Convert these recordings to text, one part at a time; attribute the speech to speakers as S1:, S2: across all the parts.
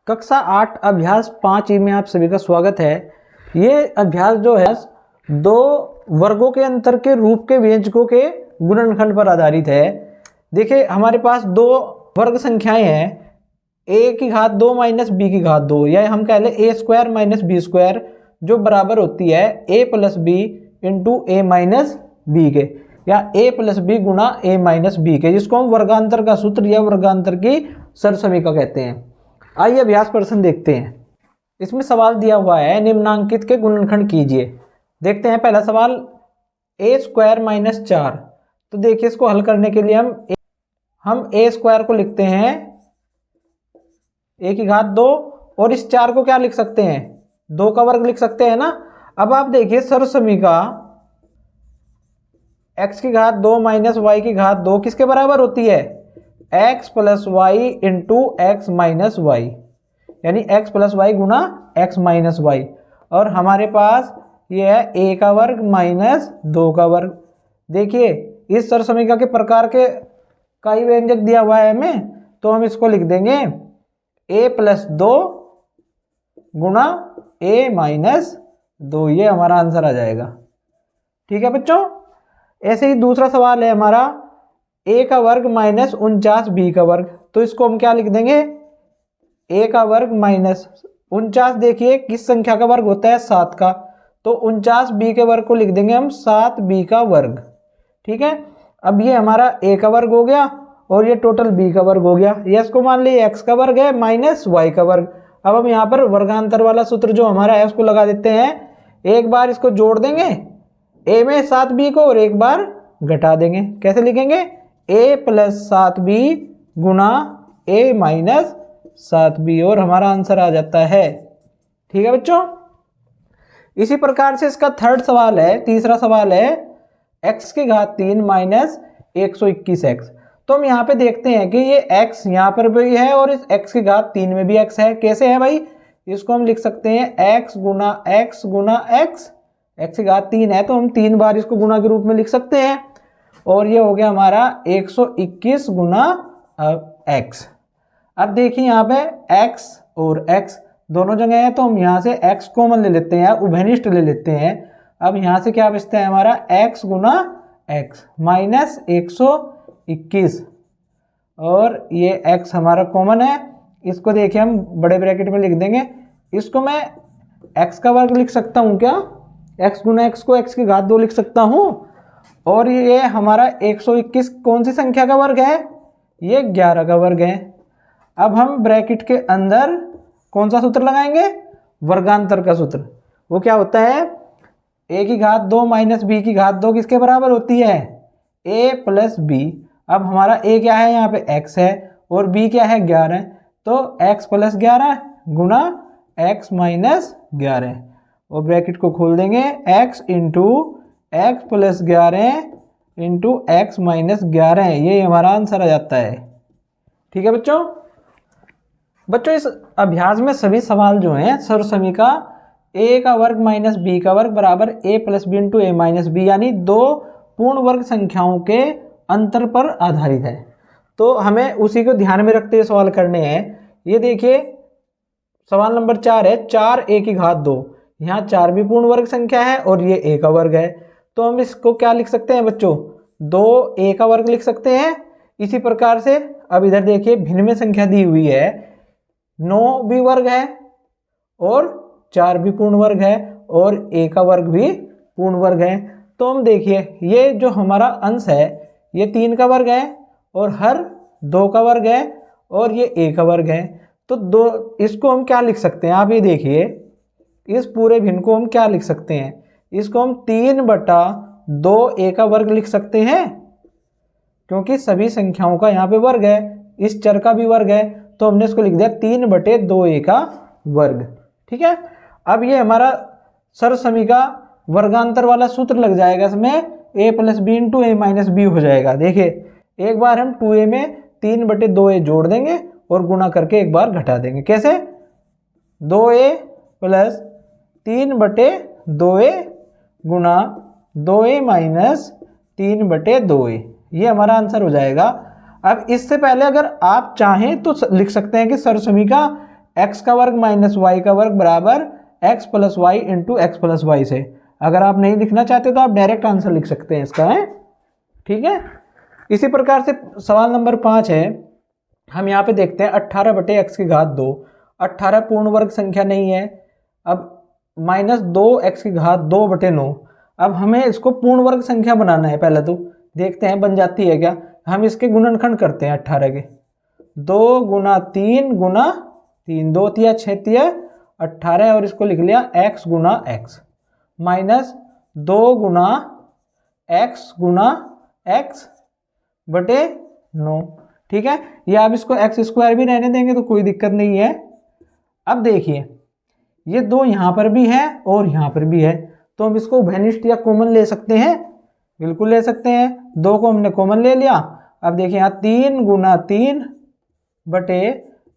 S1: कक्षा 8 अभ्यास 5 में आप सभी का स्वागत है। ये अभ्यास जो है दो वर्गों के अंतर के रूप के व्यंजकों के गुणनखंड पर आधारित है। देखिए हमारे पास दो वर्ग संख्याएं हैं, a की घात 2 माइनस बी की घात 2, या हम कह लें A square minus B square, जो बराबर होती है a plus B into A minus B के, या a प्लस बी गुणा ए माइनस बी के, जिसको हम वर्गांतर का सूत्र या वर्गांतर की सरसमीका कहते हैं। आइए अभ्यास प्रश्न देखते हैं। इसमें सवाल दिया हुआ है निम्नांकित के गुणनखंड कीजिए। देखते हैं पहला सवाल, ए स्क्वायर माइनस 4। तो देखिए इसको हल करने के लिए हम ए स्क्वायर को लिखते हैं ए की घात 2, और इस 4 को क्या लिख सकते हैं, 2 का वर्ग लिख सकते हैं ना। अब आप देखिए सरसमीका x की घात 2 माइनस वाई की घात 2 किसके बराबर होती है, x plus Y into X minus Y, यानी x प्लस वाई गुना एक्स माइनस वाई। और हमारे पास ये है a का वर्ग माइनस 2 का वर्ग। देखिए इस सरसमीका के प्रकार के कई व्यंजक दिया हुआ है हमें, तो हम इसको लिख देंगे a प्लस 2 गुणा a माइनस 2, ये हमारा आंसर आ जाएगा। ठीक है बच्चों। ऐसे ही दूसरा सवाल है हमारा, a का वर्ग माइनस 49 b का वर्ग। तो इसको हम क्या लिख देंगे, a का वर्ग माइनस 49, देखिए किस संख्या का वर्ग होता है, 7 का, तो 49 b के वर्ग को लिख देंगे हम 7 b का वर्ग। ठीक है। अब ये हमारा a का वर्ग हो गया और ये टोटल b का वर्ग हो गया। ये इसको मान लीजिए x का वर्ग है माइनस y का वर्ग। अब हम यहाँ पर वर्गांतर वाला सूत्र जो हमारा है उसको लगा देते हैं। एक बार इसको जोड़ देंगे a में 7b को और एक बार घटा देंगे। कैसे लिखेंगे, a प्लस 7b गुणा a माइनस 7b, और हमारा आंसर आ जाता है। ठीक है बच्चों। इसी प्रकार से इसका थर्ड सवाल है, तीसरा सवाल है x की घात 3 माइनस 121x। तो हम यहाँ पे देखते हैं कि ये x यहाँ पर भी है और इस x की घात 3 में भी x है। कैसे है भाई, इसको हम लिख सकते हैं x गुना x गुना x। x की घात 3 है तो हम 3 बार इसको गुणा के रूप में लिख सकते हैं, और ये हो गया हमारा 121 गुना x। अब देखिए यहाँ पे x और x दोनों जगह है, तो हम यहाँ से x कॉमन ले लेते हैं, उभयनिष्ठ ले लेते हैं। अब यहाँ से क्या बचता है हमारा x गुना x माइनस 121, और ये x हमारा कॉमन है। इसको देखिए हम बड़े ब्रैकेट में लिख देंगे। इसको मैं x का वर्ग लिख सकता हूँ क्या, x गुना x को x की घात 2 लिख सकता हूँ, और ये हमारा 121 कौन सी संख्या का वर्ग है, ये 11 का वर्ग है। अब हम ब्रैकेट के अंदर कौन सा सूत्र लगाएंगे, वर्गांतर का सूत्र। वो क्या होता है, a की घात 2 माइनस b की घात 2 किसके बराबर होती है, a प्लस b। अब हमारा a क्या है, यहाँ पे x है, और b क्या है 11, तो x प्लस 11 गुणा x माइनस 11, और ब्रैकेट को खोल देंगे, x into X plus 11 into X minus 11, ये हमारा आंसर आ जाता है। ठीक है बच्चों इस अभ्यास में सभी सवाल जो हैं सरसमीका a का वर्ग माइनस b का वर्ग बराबर a plus B into A minus B, यानी दो पूर्ण वर्ग संख्याओं के अंतर पर आधारित है। तो हमें उसी को ध्यान में रखते हुए सवाल करने हैं। ये देखिए सवाल नंबर 4 है, 4a की घात 2। यहाँ 4 भी पूर्ण वर्ग संख्या है और ये a का वर्ग है, तो हम इसको क्या लिख सकते हैं बच्चों, 2a का वर्ग लिख सकते हैं। इसी प्रकार से अब इधर देखिए भिन्न में संख्या दी हुई है, 9 भी वर्ग है और 4 भी पूर्ण वर्ग है और a का वर्ग भी पूर्ण वर्ग है। तो हम देखिए ये जो हमारा अंश है ये 3 का वर्ग है और हर 2 का वर्ग है और ये a का वर्ग है। तो दो इसको हम क्या लिख सकते हैं, आप ये देखिए इस पूरे भिन्न को हम क्या लिख सकते हैं, इसको हम 3/2a का वर्ग लिख सकते हैं, क्योंकि सभी संख्याओं का यहाँ पे वर्ग है, इस चर का भी वर्ग है, तो हमने इसको लिख दिया 3/2a का वर्ग। ठीक है। अब ये हमारा सरसमीका वर्गांतर वाला सूत्र लग जाएगा, इसमें a plus B into A minus B हो जाएगा। देखिए एक बार हम 2a में 3/2a जोड़ देंगे और गुणा करके एक बार घटा देंगे। कैसे, 2a प्लस 3/2a गुणा 2a माइनस 3/2a, ये हमारा आंसर हो जाएगा। अब इससे पहले अगर आप चाहें तो लिख सकते हैं कि सरसमीका एक्स का वर्ग माइनस वाई का वर्ग बराबर X plus Y into X plus Y से। अगर आप नहीं लिखना चाहते तो आप डायरेक्ट आंसर लिख सकते हैं इसका, है ठीक है। इसी प्रकार से सवाल नंबर 5 है, हम यहाँ पे देखते हैं 18 बटे एक्स की घात 2। 18 पूर्ण वर्ग संख्या नहीं है। अब माइनस 2 एक्स की घात 2 बटे 9। अब हमें इसको पूर्ण वर्ग संख्या बनाना है। पहले तो देखते हैं बन जाती है क्या। हम इसके गुणनखंड करते हैं 18 के। 2 गुना 3 गुना 3, 2 तिया 6 तिया 18, और इसको लिख लिया x गुना x माइनस 2 गुना x बटे 9, ठीक है। या आप इसको एक्स स्क्वायर भी रहने देंगे तो कोई दिक्कत नहीं है। अब देखिए ये 2 यहाँ पर भी है और यहाँ पर भी है, तो हम इसको उभयनिष्ठ या कॉमन ले सकते हैं, बिल्कुल ले सकते हैं। 2 को हमने कॉमन ले लिया। अब देखिए यहाँ 3 गुना 3 बटे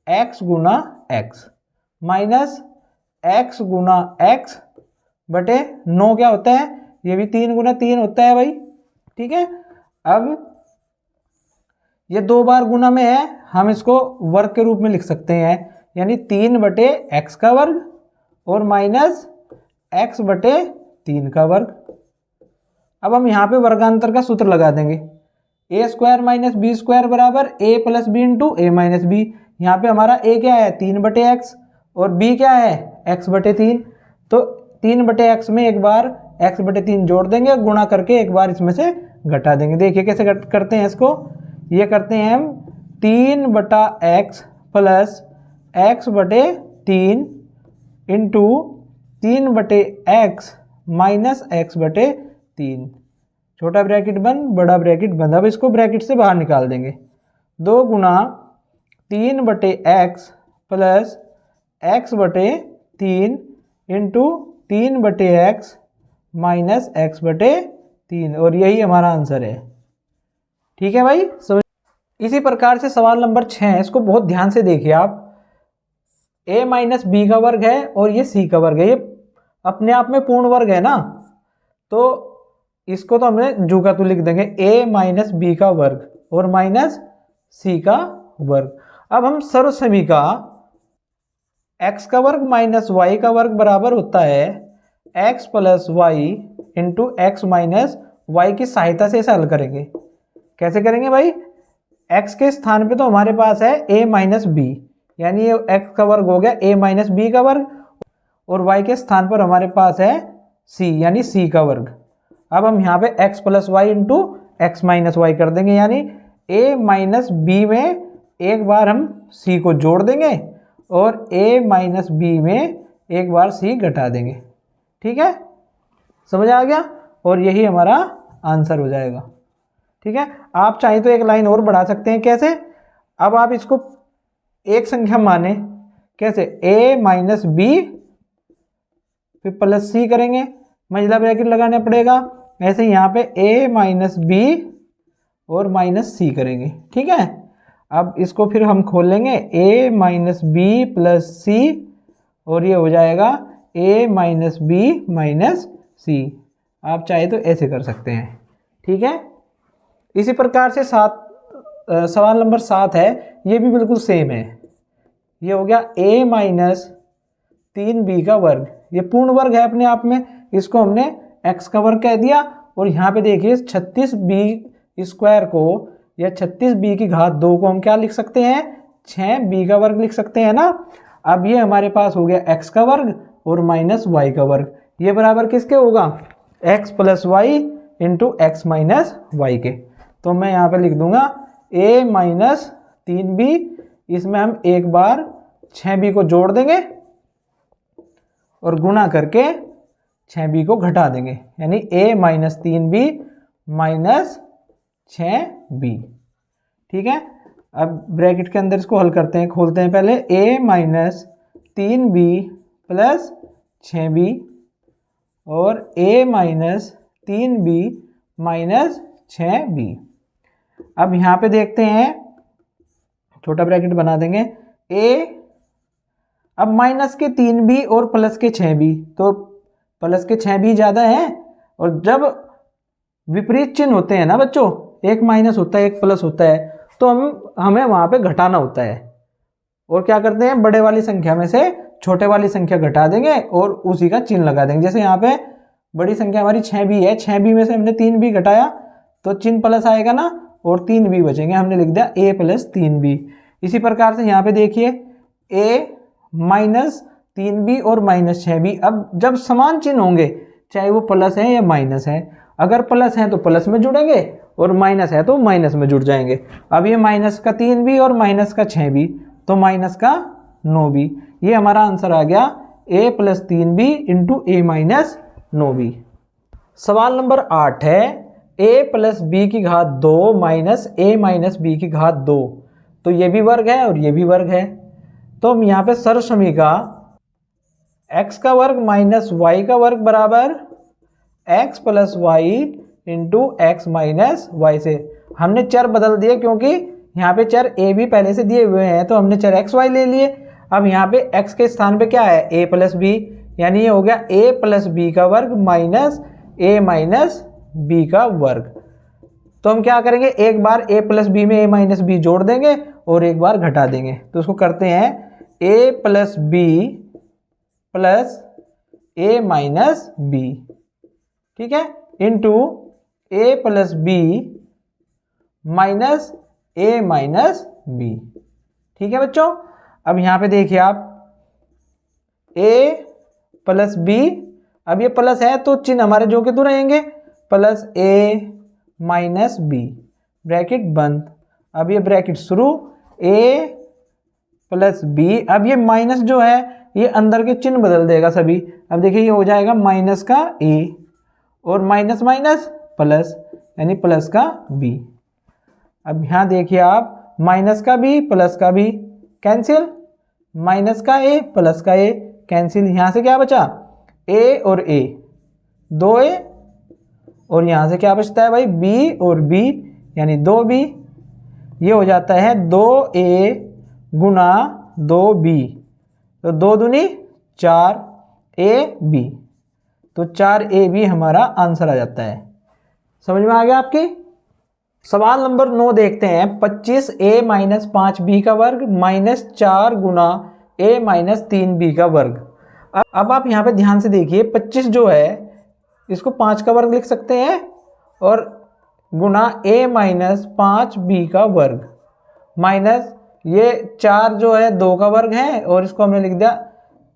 S1: x गुना x माइनस x गुना x बटे 9 क्या होता है, ये भी 3 गुना 3 होता है भाई, ठीक है। अब ये 2 बार गुना में है, हम इसको वर्ग के रूप में लिख सकते हैं, यानी 3 बटे x का वर्ग और माइनस x बटे 3 का वर्ग। अब हम यहाँ पे वर्गांतर का सूत्र लगा देंगे, ए स्क्वायर माइनस बी स्क्वायर बराबर ए plus B into A minus B. यहाँ पे हमारा ए क्या है 3 बटे एक्स और बी क्या है x बटे 3, तो 3 बटे एक्स में एक बार x बटे 3 जोड़ देंगे और गुणा करके एक बार इसमें से घटा देंगे। देखिए कैसे करते हैं इसको, ये करते हैं हम 3 बटा एक्स प्लस एक्स बटे 3 इंटू 3 बटे एक्स माइनस एक्स बटे 3, छोटा ब्रैकेट बंद बड़ा ब्रैकेट बंद। अब इसको ब्रैकेट से बाहर निकाल देंगे। 2 गुना 3 बटे एक्स प्लस एक्स बटे 3 इंटू 3 बटे एक्स माइनस एक्स बटे 3, और यही हमारा आंसर है, ठीक है भाई। इसी प्रकार से सवाल नंबर 6 है, इसको बहुत ध्यान से देखिए आप। a माइनस बी का वर्ग है और ये c का वर्ग है, ये अपने आप में पूर्ण वर्ग है ना, तो इसको तो हमने जू का तू लिख देंगे a माइनस बी का वर्ग और माइनस c का वर्ग। अब हम सर्वसमी का x का वर्ग माइनस y का वर्ग बराबर होता है x plus Y into X minus Y की सहायता से इसे हल करेंगे। कैसे करेंगे भाई, x के स्थान पे तो हमारे पास है a माइनस बी, यानी ये x का वर्ग हो गया a माइनस बी का वर्ग, और y के स्थान पर हमारे पास है c यानी c का वर्ग। अब हम यहाँ पे x plus Y into X minus Y कर देंगे, यानी a माइनस बी में एक बार हम c को जोड़ देंगे और a माइनस बी में एक बार c घटा देंगे, ठीक है, समझ आ गया। और यही हमारा आंसर हो जाएगा, ठीक है। आप चाहें तो एक लाइन और बढ़ा सकते हैं, कैसे, अब आप इसको एक संख्या माने, कैसे, a माइनस बी फिर प्लस सी करेंगे, मंझला ब्रैकेट लगाना पड़ेगा। ऐसे यहाँ पे a माइनस बी और माइनस सी करेंगे, ठीक है। अब इसको फिर हम खोल लेंगे a माइनस बी प्लस सी, और ये हो जाएगा a माइनस बी माइनस सी। आप चाहे तो ऐसे कर सकते हैं, ठीक है। इसी प्रकार से सवाल नंबर 7 है, ये भी बिल्कुल सेम है। ये हो गया a माइनस 3b का वर्ग, ये पूर्ण वर्ग है अपने आप में, इसको हमने x का वर्ग कह दिया। और यहाँ पे देखिए 36b स्क्वायर को या 36b की घात 2 को हम क्या लिख सकते हैं, 6b का वर्ग लिख सकते हैं ना। अब ये हमारे पास हो गया x का वर्ग और माइनस y का वर्ग, ये बराबर किसके होगा, x plus Y into X minus Y के। तो मैं यहाँ पे लिख दूंगा a माइनस 3b, इसमें हम एक बार 6b को जोड़ देंगे और गुणा करके 6b को घटा देंगे, यानी a minus 3b minus 6b, ठीक है। अब ब्रैकेट के अंदर इसको हल करते हैं, खोलते हैं पहले, a minus 3b plus 6b और a minus 3b minus 6b। अब यहाँ पे देखते हैं, छोटा ब्रैकेट बना देंगे, a अब माइनस के 3b और प्लस के 6b, तो प्लस के 6b ज़्यादा है, और जब विपरीत चिन्ह होते हैं ना बच्चों, एक माइनस होता है एक प्लस होता है, तो हमें वहाँ पे घटाना होता है, और क्या करते हैं, बड़े वाली संख्या में से छोटे वाली संख्या घटा देंगे और उसी का चिन्ह लगा देंगे। जैसे यहाँ पे बड़ी संख्या हमारी 6b है, 6b में से हमने 3b घटाया तो चिन्ह प्लस आएगा ना, और 3b बचेंगे, हमने लिख दिया a + 3b। इसी प्रकार से यहाँ पे देखिए a माइनस 3b और माइनस 6b। अब जब समान चिन्ह होंगे, चाहे वो प्लस है या माइनस है, अगर प्लस है तो प्लस में जुड़ेंगे और माइनस है तो माइनस में जुड़ जाएंगे। अब ये माइनस का 3b और माइनस का 6b, तो माइनस का 9b। ये हमारा आंसर आ गया a + 3b into a minus 9b। सवाल नंबर 8 है a + b की घात 2 माइनस a माइनस b की घात 2। तो ये भी वर्ग है और ये भी वर्ग है। तो हम यहाँ पे सर्वसमीका x का वर्ग माइनस y का वर्ग बराबर x + y into x minus y से हमने चर बदल दिए, क्योंकि यहाँ पे चर a भी पहले से दिए हुए हैं, तो हमने चर x y ले लिए। अब यहाँ पे x के स्थान पे क्या है, a + b, यानी ये हो गया a + b का वर्ग माइनस a माइनस b का वर्ग। तो हम क्या करेंगे, एक बार a + b में a माइनस b जोड़ देंगे और एक बार घटा देंगे। तो उसको करते हैं a + b plus a minus b, ठीक है, into a + b minus a minus b। ठीक है बच्चों। अब यहाँ पे देखिए आप a + b, अब ये प्लस है तो चिन्ह हमारे जो के तो रहेंगे, plus a minus b, bracket बंद। अब ये ब्रैकेट शुरू, a + b। अब ये माइनस जो है ये अंदर के चिन्ह बदल देगा सभी। अब देखिए ये हो जाएगा माइनस का a और माइनस माइनस प्लस, यानी प्लस का b। अब यहाँ देखिए आप माइनस का b प्लस का b कैंसिल, माइनस का a प्लस का a कैंसिल। यहाँ से क्या बचा, a और a, 2a, और यहाँ से क्या बचता है भाई, b और b, यानी 2b। ये हो जाता है 2a गुना 2b, तो 2 दूनी 4ab, तो 4ab हमारा आंसर आ जाता है। समझ में आ गया आपकी। सवाल नंबर 9 देखते हैं। 25a माइनस 5b का वर्ग minus 4 Guna a minus 3b का वर्ग। अब आप यहाँ पे ध्यान से देखिए, 25 जो है इसको 5 का वर्ग लिख सकते हैं और गुना a माइनस 5b का वर्ग, माइनस ये 4 जो है 2 का वर्ग है और इसको हमने लिख दिया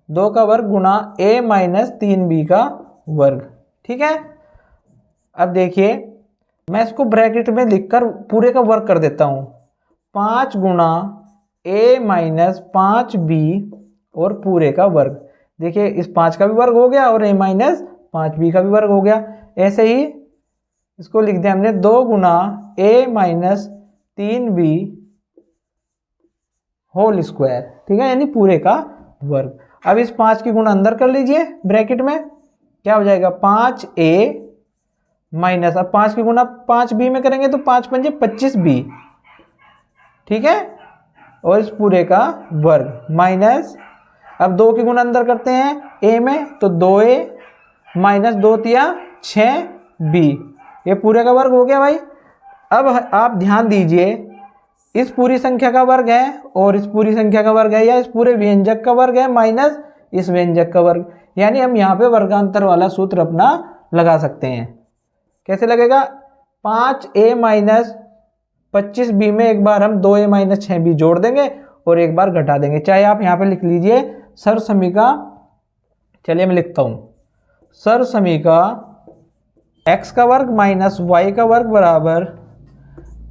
S1: 2 का वर्ग गुना a माइनस 3b का वर्ग। ठीक है। अब देखिए मैं इसको ब्रैकेट में लिखकर पूरे का वर्ग कर देता हूँ, 5 गुना a माइनस 5b और पूरे का वर्ग। देखिए इस 5 का भी वर्ग हो गया और a माइनस 5b का भी वर्ग हो गया। ऐसे ही इसको लिख दिया हमने 2 गुना a minus 3b whole square, ठीक है, यानी पूरे का वर्ग। अब इस 5 की गुणा अंदर कर लीजिए ब्रैकेट में, क्या हो जाएगा 5a माइनस, अब 5 की गुणा 5b में करेंगे तो 5 पंजे 25b, ठीक है, और इस पूरे का वर्ग माइनस, अब 2 की गुणा अंदर करते हैं a में तो 2a माइनस 2 तिया 6b, ये पूरे का वर्ग हो गया भाई। अब आप ध्यान दीजिए, इस पूरी संख्या का वर्ग है और इस पूरी संख्या का वर्ग है, या इस पूरे व्यंजक का वर्ग है माइनस इस व्यंजक का वर्ग, यानी हम यहाँ पे वर्गांतर वाला सूत्र अपना लगा सकते हैं। कैसे लगेगा, 5a माइनस 25b में एक बार हम 2a माइनस 6b जोड़ देंगे और एक बार घटा देंगे। चाहे आप यहाँ पे लिख लीजिए सर्वसमीका, चलिए मैं लिखता हूँ, सर्वसमीका x का वर्ग माइनस y का वर्ग बराबर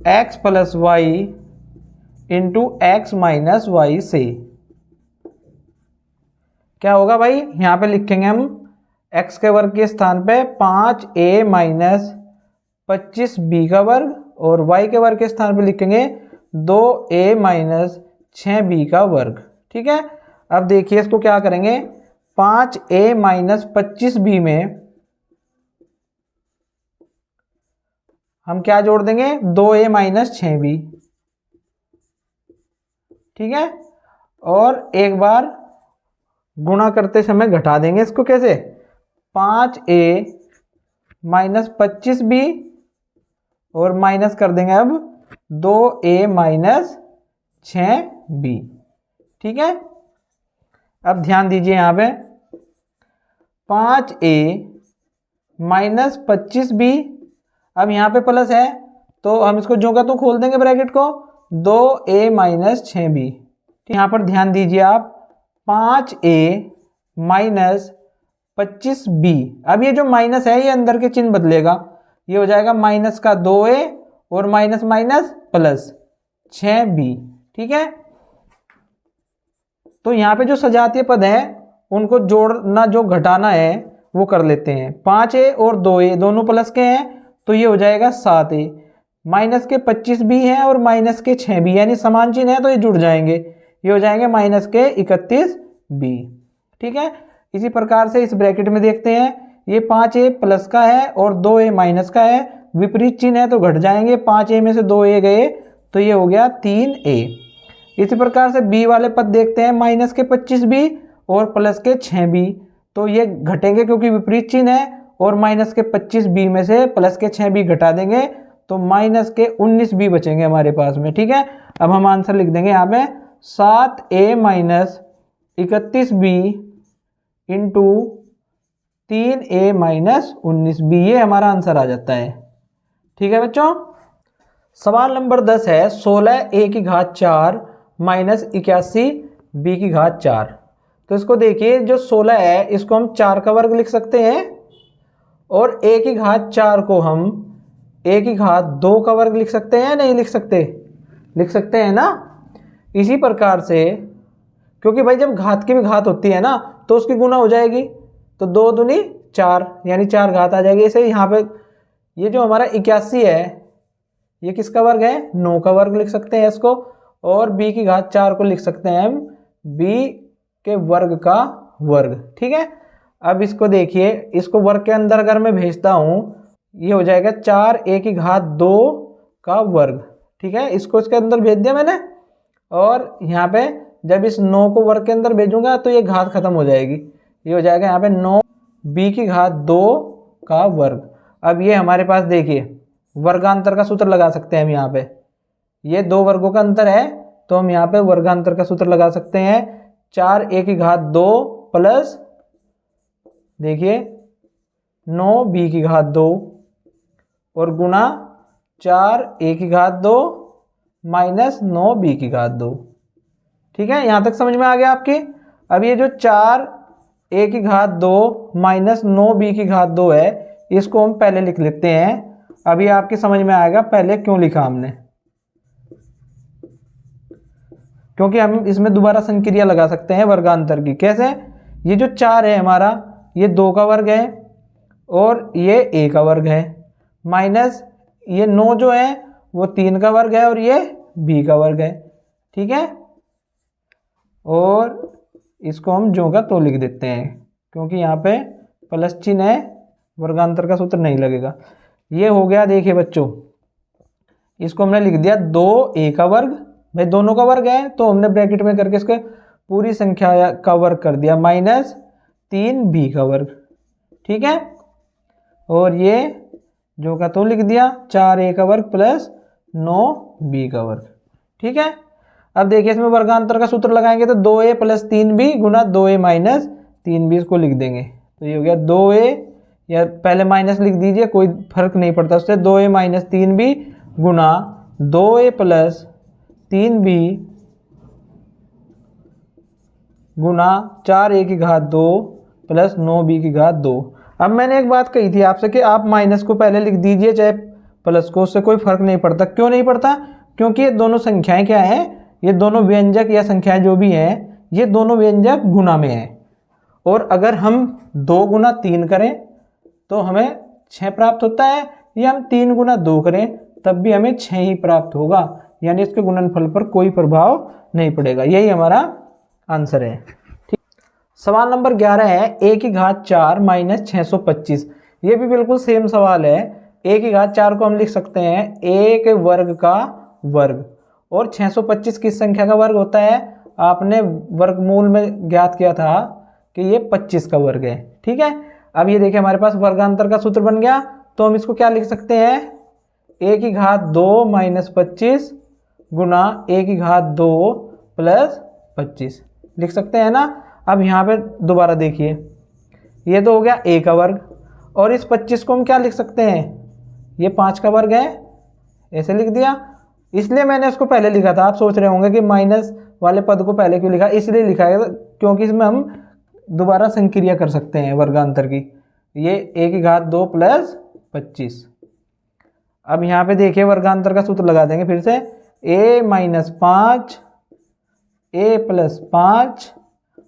S1: x plus Y into X minus Y से क्या होगा भाई, यहाँ पे लिखेंगे हम x के वर्ग के स्थान पे 5a माइनस 25b का वर्ग और y के वर्ग के स्थान पे लिखेंगे 2a माइनस 6b का वर्ग। ठीक है। अब देखिए इसको क्या करेंगे, 5a माइनस 25b में हम क्या जोड़ देंगे, 2a माइनस 6b, ठीक है, और एक बार गुणा करते समय घटा देंगे इसको। कैसे, 5a माइनस 25b और माइनस कर देंगे अब 2a माइनस 6b। ठीक है। अब ध्यान दीजिए यहाँ पे 5a माइनस 25b, अब यहाँ पे प्लस है तो हम इसको जो का तो खोल देंगे ब्रैकेट को, 2a माइनस 6b। यहाँ पर ध्यान दीजिए आप 5a माइनस 25b, अब ये जो माइनस है ये अंदर के चिन्ह बदलेगा, ये हो जाएगा माइनस का 2a और माइनस माइनस प्लस 6b। ठीक है, तो यहाँ पे जो सजातीय पद है उनको जोड़ना जो घटाना है वो कर लेते हैं। 5a और 2a दोनों प्लस के हैं तो ये हो जाएगा 7a, माइनस के 25b है और माइनस के 6b, यानी समान चिन्ह है तो ये जुड़ जाएंगे, ये हो जाएंगे माइनस के 31b। ठीक है, इसी प्रकार से इस ब्रैकेट में देखते हैं, ये 5a प्लस का है और 2a माइनस का है, विपरीत चिन्ह है तो घट जाएंगे, 5a में से 2a गए तो ये हो गया 3a। इसी प्रकार से b वाले पद देखते हैं, माइनस के 25b और प्लस के 6b, तो ये घटेंगे क्योंकि विपरीत चिन्ह है, और माइनस के 25b में से प्लस के 6b घटा देंगे तो माइनस के 19b बचेंगे हमारे पास में। ठीक है, अब हम आंसर लिख देंगे यहाँ पे 7a minus 31b into 3a minus 19b, ये हमारा आंसर आ जाता है। ठीक है बच्चों, सवाल नंबर 10 है 16a की घात 4 माइनस 81b की घात 4। तो इसको देखिए, जो 16 है इसको हम 4 का वर्ग लिख सकते हैं और a की घात 4 को हम a की घात 2 का वर्ग लिख सकते हैं, नहीं लिख सकते? लिख सकते हैं ना। इसी प्रकार से, क्योंकि भाई जब घात की भी घात होती है ना तो उसकी गुना हो जाएगी, तो 2 दूनी 4 यानी 4 घात आ जाएगी। ऐसे यहाँ पे ये जो हमारा 81 है ये किसका वर्ग है? 9 का वर्ग लिख सकते हैं इसको, और b की घात 4 को लिख सकते हैं हम b के वर्ग का वर्ग। ठीक है, अब इसको देखिए, इसको वर्ग के अंदर अगर मैं भेजता हूँ ये हो जाएगा 4a की घात 2 का वर्ग। ठीक है, इसको इसके अंदर भेज दिया मैंने, और यहाँ पे जब इस 9 को वर्ग के अंदर भेजूंगा तो ये घात खत्म हो जाएगी, ये हो जाएगा यहाँ पे 9b की घात 2 का वर्ग। अब ये हमारे पास देखिए वर्गांतर का सूत्र लगा सकते हैं हम यहाँ पे, ये 2 वर्गों का अंतर है तो हम यहाँ पे वर्गांतर का सूत्र लगा सकते हैं। 4a की घात 2 प्लस देखिए 9b की घात 2 और गुणा 4a की घात 2 माइनस 9b की घात 2। ठीक है, यहाँ तक समझ में आ गया आपके। अब ये जो 4a की घात 2 माइनस 9b की घात 2 है इसको हम पहले लिख लेते हैं। अभी आपकी समझ में आएगा पहले क्यों लिखा हमने, क्योंकि हम इसमें दोबारा संक्रिया लगा सकते हैं वर्गांतर की। कैसे? ये जो 4 है हमारा ये 2 का वर्ग है और ये a का वर्ग है, माइनस ये 9 जो है वो 3 का वर्ग है और ये b का वर्ग है। ठीक है, और इसको हम जो का तो लिख देते हैं क्योंकि यहाँ पे प्लस चिन्ह है, वर्गांतर का सूत्र नहीं लगेगा। ये हो गया, देखिए बच्चों इसको हमने लिख दिया 2a का वर्ग, भाई दोनों का वर्ग है तो हमने ब्रैकेट में करके इसके पूरी संख्या का वर्ग कर दिया, माइनस 3b का वर्ग। ठीक है, और ये जो का तो लिख दिया 4a का वर्ग प्लस 9b का वर्ग। ठीक है, अब देखिए इसमें वर्गांतर का सूत्र लगाएंगे तो 2a प्लस 3b गुना 2a माइनस 3b, इसको लिख देंगे तो ये हो गया 2a, या पहले माइनस लिख दीजिए कोई फर्क नहीं पड़ता उससे, 2a माइनस 3b गुना 2a प्लस 3b गुना 4a की घात 2 प्लस 9b की घात 2। अब मैंने एक बात कही थी आपसे कि आप माइनस को पहले लिख दीजिए चाहे प्लस को, उससे कोई फर्क नहीं पड़ता। क्यों नहीं पड़ता? क्योंकि ये दोनों संख्याएं क्या हैं, ये दोनों व्यंजक या संख्याएं जो भी हैं ये दोनों व्यंजक गुना में हैं, और अगर हम 2 गुना 3 करें तो हमें 6 प्राप्त होता है, या हम 3 गुना 2 करें तब भी हमें 6 ही प्राप्त होगा, यानी इसके गुणनफल पर कोई प्रभाव नहीं पड़ेगा। यही हमारा आंसर है। ठीक, सवाल नंबर 11 है a की घात 4 माइनस 625। ये भी बिल्कुल सेम सवाल है। a की घात 4 को हम लिख सकते हैं a के वर्ग का वर्ग, और 625 किस संख्या का वर्ग होता है? आपने वर्गमूल में ज्ञात किया था कि ये 25 का वर्ग है। ठीक है, अब ये देखिए हमारे पास वर्गांतर का सूत्र बन गया, तो हम इसको क्या लिख सकते हैं? a की घात 2 माइनस 25 गुना a की घात 2 प्लस 25 लिख सकते हैं ना। अब यहाँ पे दोबारा देखिए, ये तो हो गया a का वर्ग, और इस 25 को हम क्या लिख सकते हैं, ये 5 का वर्ग है, ऐसे लिख दिया। इसलिए मैंने इसको पहले लिखा था। आप सोच रहे होंगे कि माइनस वाले पद को पहले क्यों लिखा, इसलिए लिखा है क्योंकि इसमें हम दोबारा संक्रिया कर सकते हैं वर्गांतर की। ये a की घात 2 प्लस 25। अब यहाँ पे देखिए वर्गांतर का सूत्र लगा देंगे फिर से, a माइनस 5 a प्लस 5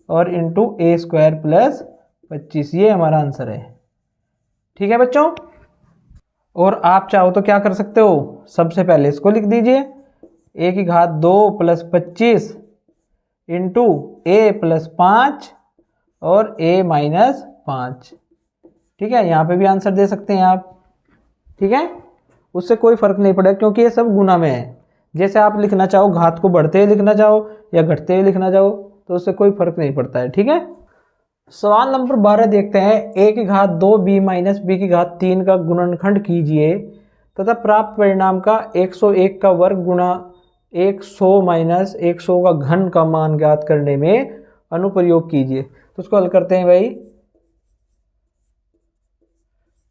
S1: और इंटू a स्क्वायर प्लस 25, ये हमारा आंसर है। ठीक है बच्चों, और आप चाहो तो क्या कर सकते हो, सबसे पहले इसको लिख दीजिए, a की घात 2 प्लस 25 इंटू a प्लस 5 और a माइनस 5। ठीक है, यहाँ पे भी आंसर दे सकते हैं आप। ठीक है, उससे कोई फर्क नहीं पड़ेगा क्योंकि ये सब गुना में है। जैसे आप लिखना चाहो, घात को बढ़ते हुए लिखना चाहो या घटते हुए लिखना चाहो, तो उससे कोई फर्क नहीं पड़ता है। ठीक है, सवाल नंबर 12 देखते हैं। a की घात 2b माइनस b की घात 3 का गुणनखंड कीजिए तथा प्राप्त परिणाम का 101 का वर्ग गुणा 100 माइनस 100 का घन का मान ज्ञात करने में अनुप्रयोग कीजिए। तो उसको हल करते हैं भाई।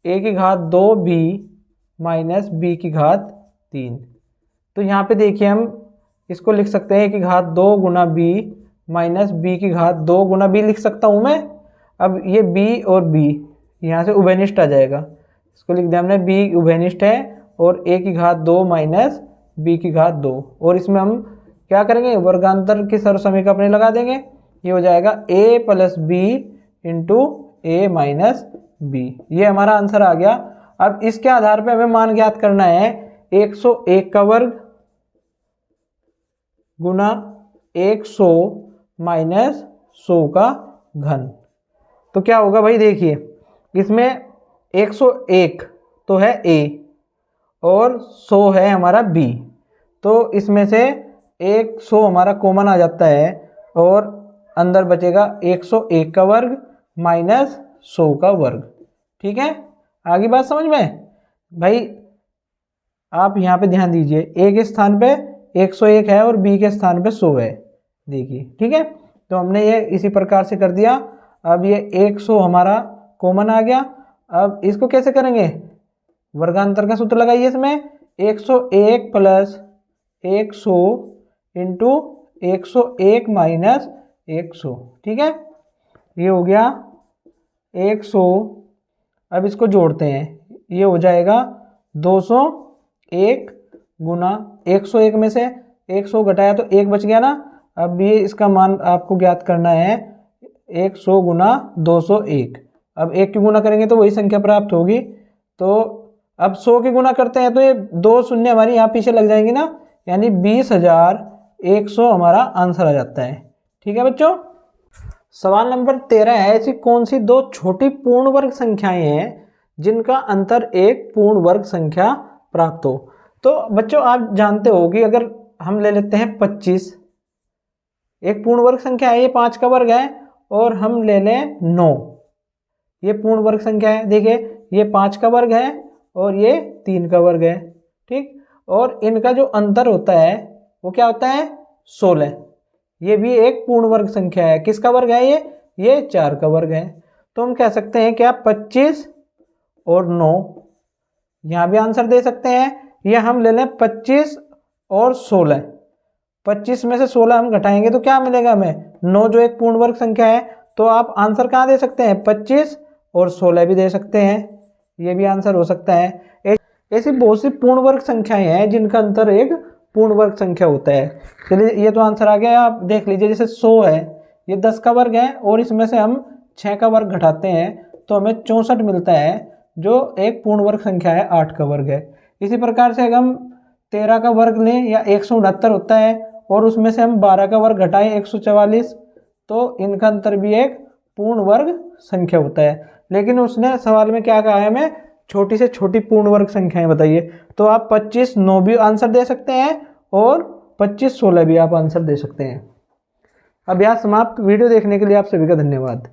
S1: a की घात 2b माइनस b की घात 3, तो यहाँ पे देखिए हम इसको लिख सकते हैं कि घात 2 गुना b माइनस b की घात 2 गुना b लिख सकता हूँ मैं। अब ये b और b यहाँ से उभयनिष्ठ आ जाएगा, इसको लिख दिया हमने, b उभयनिष्ठ है, और a की घात 2 माइनस b की घात 2, और इसमें हम क्या करेंगे, वर्गांतर की सर्वसमीकरण अपने लगा देंगे। ये हो जाएगा a plus b into a minus b, ये हमारा आंसर आ गया। अब इसके आधार पे हमें मान ज्ञात करना है 101 का वर्ग गुना 100 माइनस 100 का घन। तो क्या होगा भाई, देखिए इसमें 101 तो है a और 100 है हमारा b, तो इसमें से 100 हमारा कॉमन आ जाता है और अंदर बचेगा 101 का वर्ग माइनस 100 का वर्ग। ठीक है, आगे बात समझ में भाई। आप यहाँ पे ध्यान दीजिए, a के स्थान पे 101 है और b के स्थान पे 100 है, देखिए। ठीक है, तो हमने ये इसी प्रकार से कर दिया। अब ये 100 हमारा कॉमन आ गया। अब इसको कैसे करेंगे, वर्गांतर का सूत्र लगाइए इसमें, 101 प्लस 100 इंटू 101 माइनस 100। ठीक है, ये हो गया 100। अब इसको जोड़ते हैं, ये हो जाएगा 201 गुना 101 में से 100 घटाया तो 1 बच गया ना। अब ये इसका मान आपको ज्ञात करना है 100 गुना 201। अब 1 की गुना करेंगे तो वही संख्या प्राप्त होगी। तो अब 100 की गुना करते हैं तो ये 2 शून्य हमारी यहाँ पीछे लग जाएंगी ना, यानी 20,100 हमारा आंसर आ जाता है। ठीक है बच्चों, सवाल नंबर 13 है, ऐसी कौन सी दो छोटी पूर्ण वर्ग संख्याएं हैं जिनका अंतर एक पूर्ण वर्ग संख्या प्राप्त हो। तो बच्चों आप जानते हो कि अगर हम ले लेते हैं 25, एक पूर्ण वर्ग संख्या है, ये 5 का वर्ग है, और हम ले लें 9, ये पूर्ण वर्ग संख्या है। देखिए ये 5 का वर्ग है और ये 3 का वर्ग है। ठीक, और इनका जो अंतर होता है वो क्या होता है, 16। ये भी एक पूर्ण वर्ग संख्या है। किसका वर्ग है ये 4 का वर्ग है। तो हम कह सकते हैं क्या, 25 और 9, यहाँ भी आंसर दे सकते हैं। ये हम ले लें 25 और 16, 25 में से 16 हम घटाएंगे तो क्या मिलेगा हमें, 9, जो एक पूर्ण वर्ग संख्या है। तो आप आंसर कहाँ दे सकते हैं, 25 और 16 भी दे सकते हैं, ये भी आंसर हो सकता है। ऐसी बहुत सी पूर्ण वर्ग संख्याएं हैं जिनका अंतर एक पूर्ण वर्ग संख्या होता है। चलिए ये तो आंसर आ गया, आप देख लीजिए। जैसे 100 है, ये 10 का वर्ग है और इसमें से हम 6 का वर्ग घटाते हैं तो हमें 64 मिलता है, जो एक पूर्ण वर्ग संख्या है, 8 का वर्ग है। इसी प्रकार से अगर हम 13 का वर्ग लें या 169 होता है और उसमें से हम 12 का वर्ग घटाएं 144, तो इनका अंतर भी एक पूर्ण वर्ग संख्या होता है। लेकिन उसने सवाल में क्या कहा है, हमें छोटी से छोटी पूर्ण वर्ग संख्याएं बताइए। तो आप 25, 9 भी आंसर दे सकते हैं और 25, 16 भी आप आंसर दे सकते हैं। अभ्यास समाप्त। वीडियो देखने के लिए आप सभी का धन्यवाद।